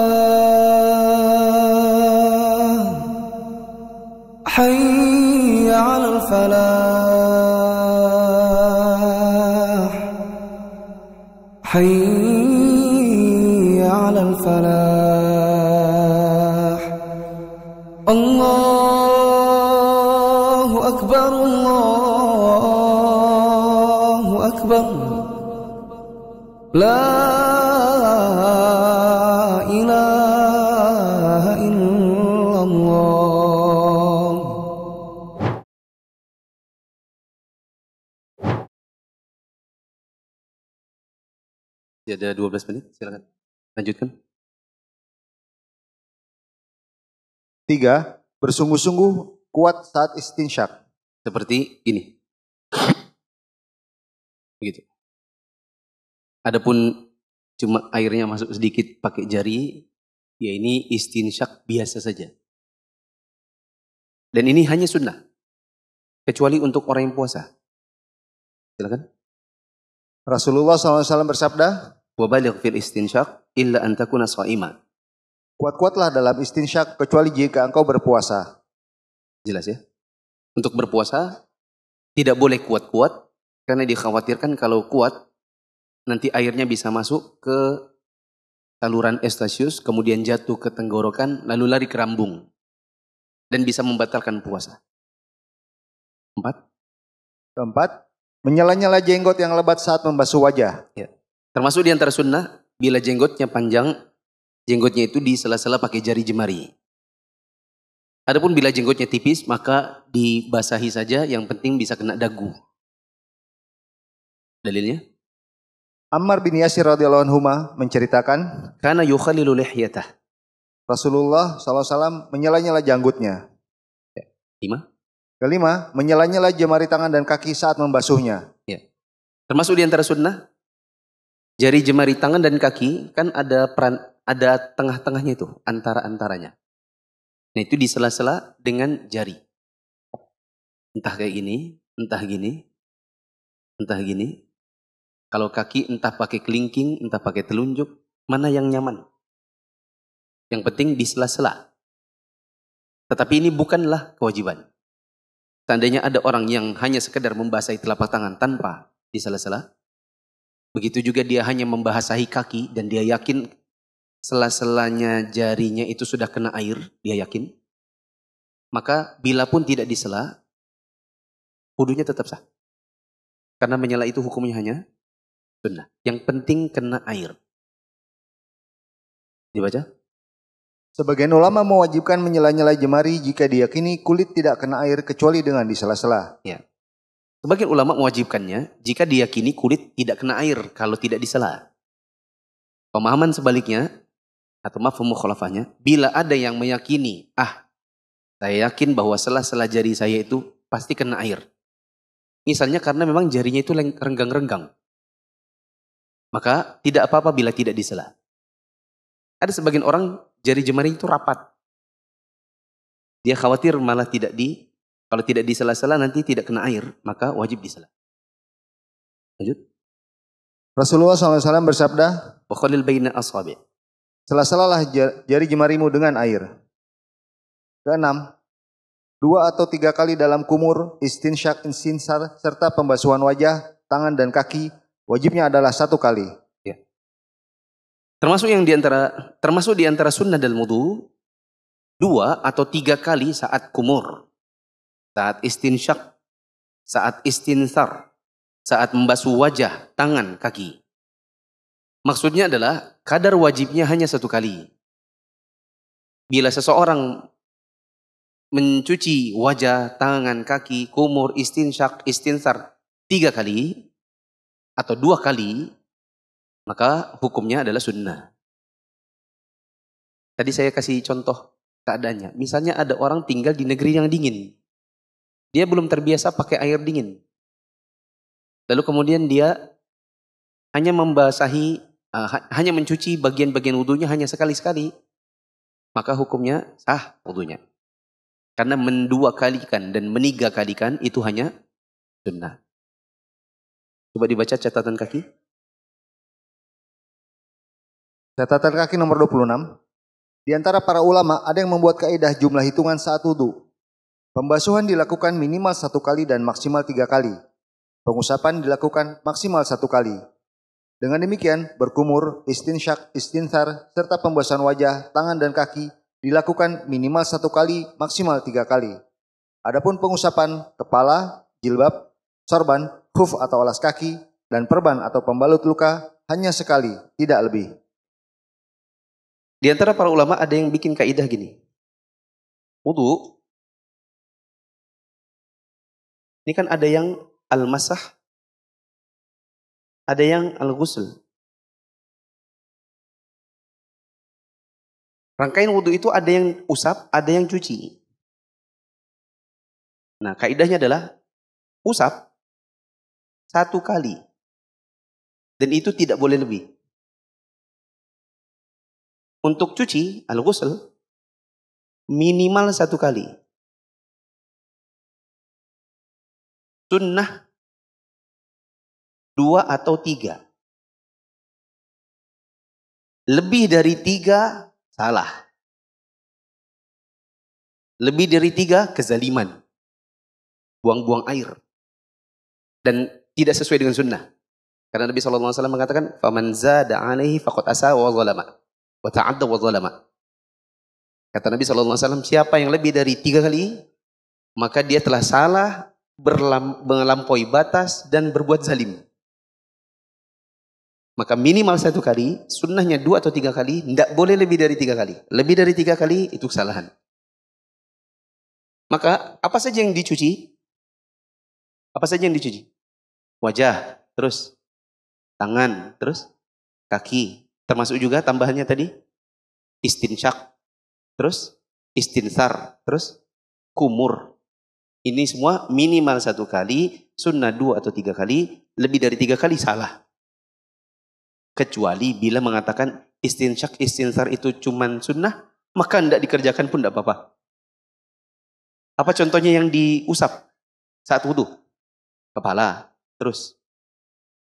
hayya 'alal falah, hayya 'alal falah. Allahu Akbar, Allahu Akbar. La ilaha illallah. Ada 12 menit, silakan. Lanjutkan. 3. Bersungguh-sungguh kuat saat istinsyak. Seperti ini. Begitu. Adapun cuma airnya masuk sedikit pakai jari, ya ini istinsyak biasa saja. Dan ini hanya sunnah. Kecuali untuk orang yang puasa. Silakan. Rasulullah SAW bersabda, Wabaligh fil istinsyak illa an takuna sha'ima. kuat-kuatlah dalam istinsyak kecuali jika engkau berpuasa. Jelas ya? Untuk berpuasa tidak boleh kuat-kuat karena dikhawatirkan kalau kuat nanti airnya bisa masuk ke saluran estasius, kemudian jatuh ke tenggorokan, lalu lari ke rambung dan bisa membatalkan puasa. 4. Keempat, menyala-nyala jenggot yang lebat saat membasuh wajah. Ya. Termasuk di antara sunnah, bila jenggotnya panjang, jenggotnya itu di sela-sela pakai jari jemari. Adapun bila jenggotnya tipis, maka dibasahi saja, yang penting bisa kena dagu. Dalilnya? Ammar bin Yasir radhiyallahu anhu menceritakan, Kana yukhalilu lihyatah. Rasulullah SAW menyala-nyala janggutnya. 5. Kelima, menyala-nyala jemari tangan dan kaki saat membasuhnya. Ya. Termasuk di antara sunnah, jari jemari tangan dan kaki kan ada tengah-tengahnya itu, antara-antaranya. Nah itu di sela-sela dengan jari. Entah kayak gini, entah gini, entah gini. Kalau kaki entah pakai kelingking, entah pakai telunjuk, mana yang nyaman. Yang penting di sela-sela. Tetapi ini bukanlah kewajiban. Seandainya ada orang yang hanya sekedar membasahi telapak tangan tanpa di sela-sela, begitu juga dia hanya membasahi kaki dan dia yakin sela-selanya jarinya itu sudah kena air, dia yakin. Maka bila pun tidak disela, wudunya tetap sah. Karena menyela itu hukumnya hanya sunnah. Yang penting kena air. Dibaca? Sebagian ulama mewajibkan menyela-nyela jemari jika diyakini kulit tidak kena air kecuali dengan di sela-sela. Ya. Sebagian ulama mewajibkannya jika diyakini kulit tidak kena air kalau tidak disela. Pemahaman sebaliknya atau mafhum mukhalafahnya, bila ada yang meyakini, saya yakin bahwa sela-sela jari saya itu pasti kena air. Misalnya karena memang jarinya itu renggang-renggang. Maka tidak apa-apa bila tidak disela. Ada sebagian orang jari jemari itu rapat. Dia khawatir malah kalau tidak disela-sela nanti tidak kena air, maka wajib disela. Lanjut. Rasulullah SAW bersabda, Wa khalil baina asabi'. sela-selalah jari jemarimu dengan air. Keenam, 2 atau 3 kali dalam kumur, istinsyak, istinsar, serta pembasuhan wajah, tangan dan kaki, wajibnya adalah 1 kali. Ya. Termasuk di antara sunnah dalam wudu, 2 atau 3 kali saat kumur, saat istinsyak, saat istinsar, saat membasuh wajah, tangan, kaki. Maksudnya adalah kadar wajibnya hanya 1 kali. Bila seseorang mencuci wajah, tangan, kaki, kumur, istinsyak, istinsar 3 kali atau 2 kali, maka hukumnya adalah sunnah. Tadi saya kasih contoh keadaannya. Misalnya ada orang tinggal di negeri yang dingin. Dia belum terbiasa pakai air dingin. Lalu kemudian dia hanya hanya mencuci bagian-bagian wudunya hanya sekali-sekali. Maka hukumnya sah wudunya. Karena mendua-kalikan dan meniga-kalikan itu hanya sunnah. Coba dibaca catatan kaki. Catatan kaki nomor 26. Di antara para ulama ada yang membuat kaidah jumlah hitungan saat wudu. Pembasuhan dilakukan minimal 1 kali dan maksimal 3 kali. Pengusapan dilakukan maksimal 1 kali. Dengan demikian, berkumur, istinsyak, istinsar, serta pembasahan wajah, tangan dan kaki dilakukan minimal 1 kali, maksimal 3 kali. Adapun pengusapan kepala, jilbab, sorban, khuf atau alas kaki, dan perban atau pembalut luka hanya sekali, tidak lebih. Di antara para ulama ada yang bikin kaidah gini. Wudu, ini kan ada yang al-masah, ada yang al-ghusl. Rangkaian wudu itu ada yang usap, ada yang cuci. Nah, kaidahnya adalah usap 1 kali. Dan itu tidak boleh lebih. Untuk cuci, al-ghusl, minimal 1 kali. Sunnah 2 atau 3. Lebih dari 3 salah. Lebih dari 3 kezaliman. Buang-buang air. Dan tidak sesuai dengan sunnah. Karena Nabi SAW mengatakan, "Faman zada 'alaihi faqad asa wa zalama wa ta'adda wa zalama." Kata Nabi SAW, siapa yang lebih dari 3 kali, maka dia telah salah, melampaui batas dan berbuat zalim. Maka minimal 1 kali, sunnahnya 2 atau 3 kali, tidak boleh lebih dari 3 kali. Lebih dari 3 kali itu kesalahan. Maka apa saja yang dicuci? Apa saja yang dicuci? Wajah, terus tangan, terus kaki. Termasuk juga tambahannya tadi istinsyak, terus istinsar, terus kumur. Ini semua minimal 1 kali, sunnah 2 atau 3 kali, lebih dari 3 kali salah. Kecuali bila mengatakan istinsyak, istinsar itu cuman sunnah, maka tidak dikerjakan pun tidak apa-apa. Apa contohnya yang diusap saat wudu? Kepala, terus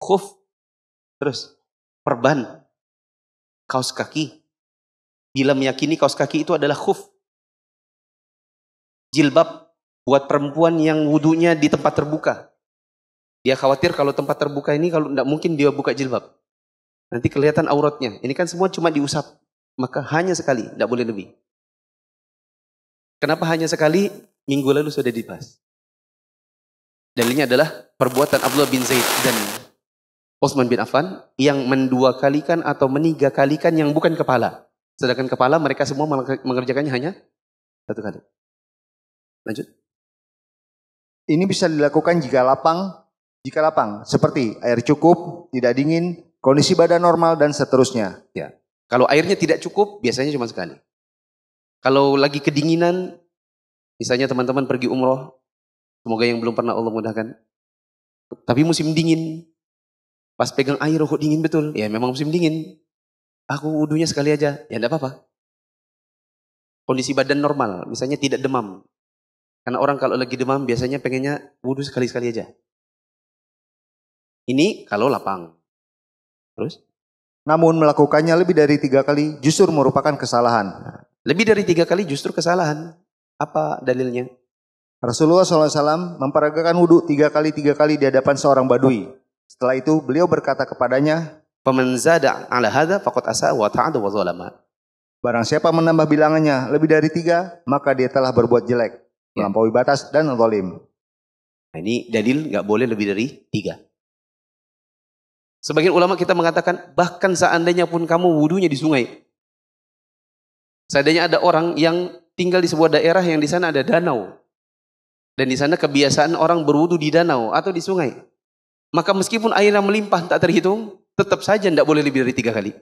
khuf, terus perban, kaos kaki. Bila meyakini kaos kaki itu adalah khuf. Jilbab buat perempuan yang wudunya di tempat terbuka. Dia khawatir kalau tempat terbuka ini kalau tidak mungkin dia buka jilbab. Nanti kelihatan auratnya. Ini kan semua cuma diusap. Maka hanya sekali, tidak boleh lebih. Kenapa hanya sekali? Minggu lalu sudah dibahas. Dalilnya adalah perbuatan Abdullah bin Zaid dan Utsman bin Affan yang mendua kalikan atau meniga kalikan yang bukan kepala. Sedangkan kepala mereka semua mengerjakannya hanya satu kali. Lanjut. Ini bisa dilakukan jika lapang, seperti air cukup, tidak dingin, kondisi badan normal, dan seterusnya. Ya. Kalau airnya tidak cukup, biasanya cuma sekali. Kalau lagi kedinginan, misalnya teman-teman pergi umroh, semoga yang belum pernah Allah mudahkan. Tapi musim dingin, pas pegang air kok dingin betul. Ya memang musim dingin. Aku wudunya sekali aja, ya enggak apa-apa. Kondisi badan normal, misalnya tidak demam. Karena orang kalau lagi demam biasanya pengennya wudu sekali-sekali aja. Ini kalau lapang. Terus? Namun melakukannya lebih dari 3 kali justru merupakan kesalahan. Lebih dari 3 kali justru kesalahan. Apa dalilnya? Rasulullah SAW memperagakan wudhu 3 kali di hadapan seorang badui. Setelah itu beliau berkata kepadanya, Faman zada ala hadza faqad asa wa ta'ada wa zalama. barang siapa menambah bilangannya lebih dari 3, maka dia telah berbuat jelek, melampaui batas dan zalim. Nah, ini dalil nggak boleh lebih dari 3. Sebagian ulama kita mengatakan bahkan seandainya pun kamu wudunya di sungai. Seandainya ada orang yang tinggal di sebuah daerah yang di sana ada danau. Dan di sana kebiasaan orang berwudu di danau atau di sungai. Maka meskipun airnya melimpah tak terhitung, tetap saja tidak boleh lebih dari 3 kali.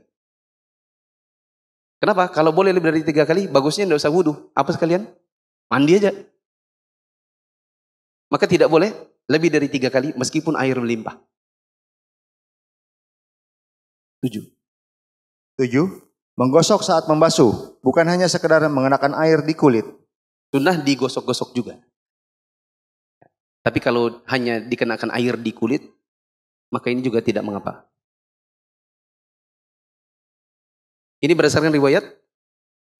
Kenapa? Kalau boleh lebih dari 3 kali, bagusnya tidak usah wudu. Apa sekalian? Mandi aja. Maka tidak boleh lebih dari 3 kali meskipun air melimpah. 7. Menggosok saat membasuh, bukan hanya sekedar mengenakan air di kulit. Sunnah digosok-gosok juga. Tapi kalau hanya dikenakan air di kulit, maka ini juga tidak mengapa. Ini berdasarkan riwayat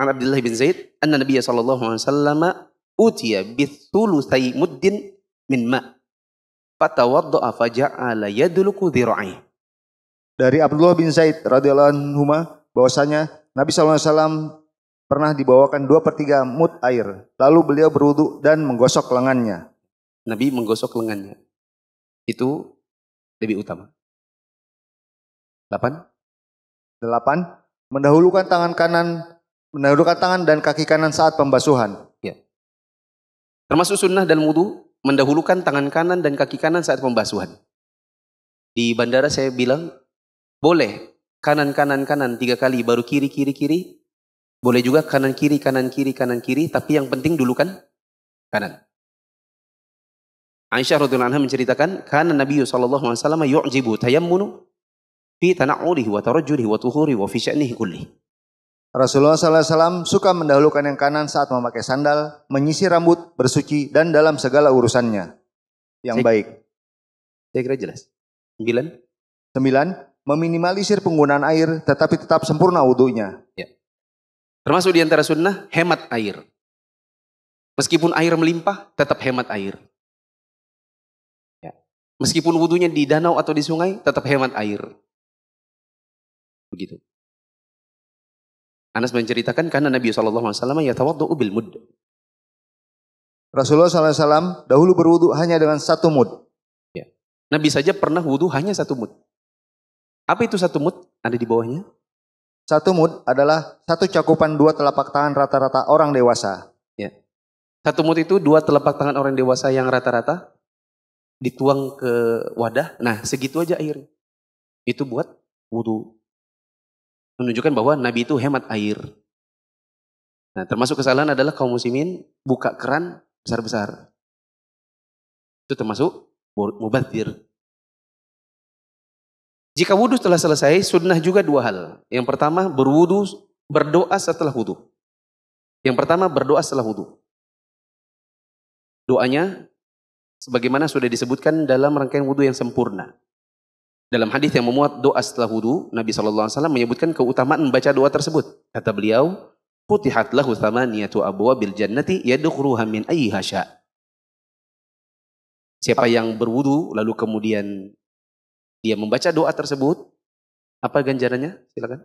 an Abdullah bin Zaid, anna Nabiya sallallahu alaihi wasallam utiya bithulutsai muddin min ma' fatawadda'a faja'ala yadluku dhira'i. Dari Abdullah bin Zaid radhiyallahu anhu bahwasanya Nabi SAW pernah dibawakan 2/3 mud air. Lalu beliau berwudu dan menggosok lengannya. Nabi menggosok lengannya. Itu lebih utama. 8. Mendahulukan tangan dan kaki kanan saat pembasuhan. Ya. Termasuk sunnah dalam wudu, mendahulukan tangan kanan dan kaki kanan saat pembasuhan. Di bandara saya bilang, boleh kanan 3 kali, baru kiri. Boleh juga kanan kiri, tapi yang penting dulu kan kanan. Aisyah radhiyallahu anha menceritakan, karena Nabi sallallahu alaihi wasallam yu'jibu tayammunu fi tana'ulihi wa tarajjulihi wa tuhuri wa fi sya'nihi kulli. Rasulullah SAW suka mendahulukan yang kanan saat memakai sandal, menyisir rambut, bersuci, dan dalam segala urusannya yang baik. Saya kira jelas. 9. Meminimalisir penggunaan air tetapi tetap sempurna wudunya. Ya. Termasuk di antara sunnah, hemat air. Meskipun air melimpah, tetap hemat air. Ya. Meskipun wudunya di danau atau di sungai, tetap hemat air. Begitu. Anas menceritakan karena Nabi SAW yatawaddu'u bil mud. Rasulullah SAW dahulu berwudu hanya dengan 1 mud. Ya. Nabi saja pernah wudu hanya 1 mud. Apa itu 1 mud? Ada di bawahnya. 1 mud adalah 1 cakupan 2 telapak tangan rata-rata orang dewasa. Ya. 1 mud itu 2 telapak tangan orang dewasa yang rata-rata dituang ke wadah. Nah, segitu aja air. Itu buat wudu. Menunjukkan bahwa Nabi itu hemat air. Nah, termasuk kesalahan adalah kaum muslimin buka keran besar-besar. Itu termasuk mubadzir. Jika wudu telah selesai, sunnah juga 2 hal. Yang pertama, berdoa setelah wudu. Yang pertama, berdoa setelah wudu. Doanya sebagaimana sudah disebutkan dalam rangkaian wudu yang sempurna. Dalam hadis yang memuat doa setelah wudu, Nabi SAW menyebutkan keutamaan membaca doa tersebut. Kata beliau, "Futihat lahu thamaniyatu abwabil jannati yadkhuluha min ayyiha sya'." Siapa yang berwudu lalu kemudian dia membaca doa tersebut, apa ganjarannya? Silakan.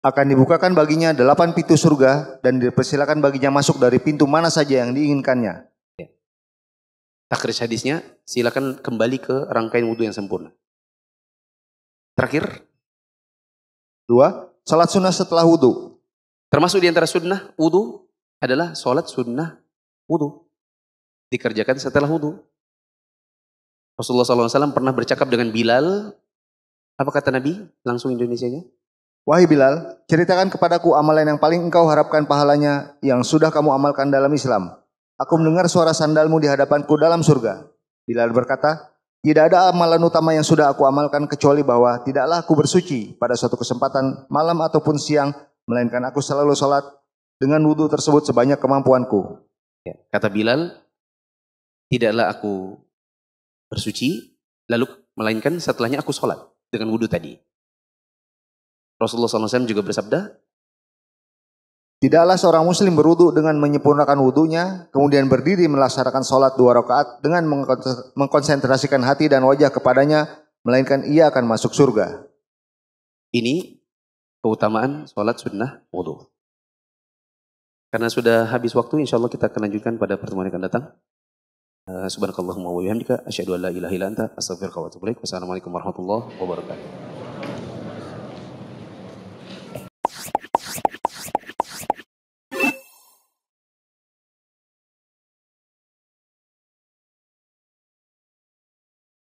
Akan dibukakan baginya 8 pintu surga dan dipersilakan baginya masuk dari pintu mana saja yang diinginkannya. Ya. Takhris hadisnya, silakan kembali ke rangkaian wudu yang sempurna. Terakhir. 2. Salat sunnah setelah wudu. Termasuk di antara sunnah wudu adalah sholat sunnah wudu. Dikerjakan setelah wudu. Rasulullah SAW pernah bercakap dengan Bilal. Apa kata Nabi? Langsung Indonesianya. Wahai Bilal, ceritakan kepadaku amalan yang paling engkau harapkan pahalanya yang sudah kamu amalkan dalam Islam. Aku mendengar suara sandalmu di hadapanku dalam surga. Bilal berkata, tidak ada amalan utama yang sudah aku amalkan kecuali bahwa tidaklah aku bersuci pada suatu kesempatan malam ataupun siang, melainkan aku selalu sholat dengan wudhu tersebut sebanyak kemampuanku. Ya, kata Bilal, tidaklah aku bersuci, lalu melainkan setelahnya aku sholat dengan wudhu tadi. Rasulullah SAW juga bersabda, tidaklah seorang muslim berwudu dengan menyempurnakan wudunya, kemudian berdiri melaksanakan sholat 2 rakaat dengan mengkonsentrasikan hati dan wajah kepadanya, melainkan ia akan masuk surga. ini keutamaan sholat sunnah wudu. Karena sudah habis waktu, insya Allah kita akan lanjutkan pada pertemuan yang akan datang. Subhanakallahumma wa bihamdika, asyhadu an la ilaha illa anta, astaghfiruka wa atubu ilaik. Wassalamualaikum warahmatullahi wabarakatuh.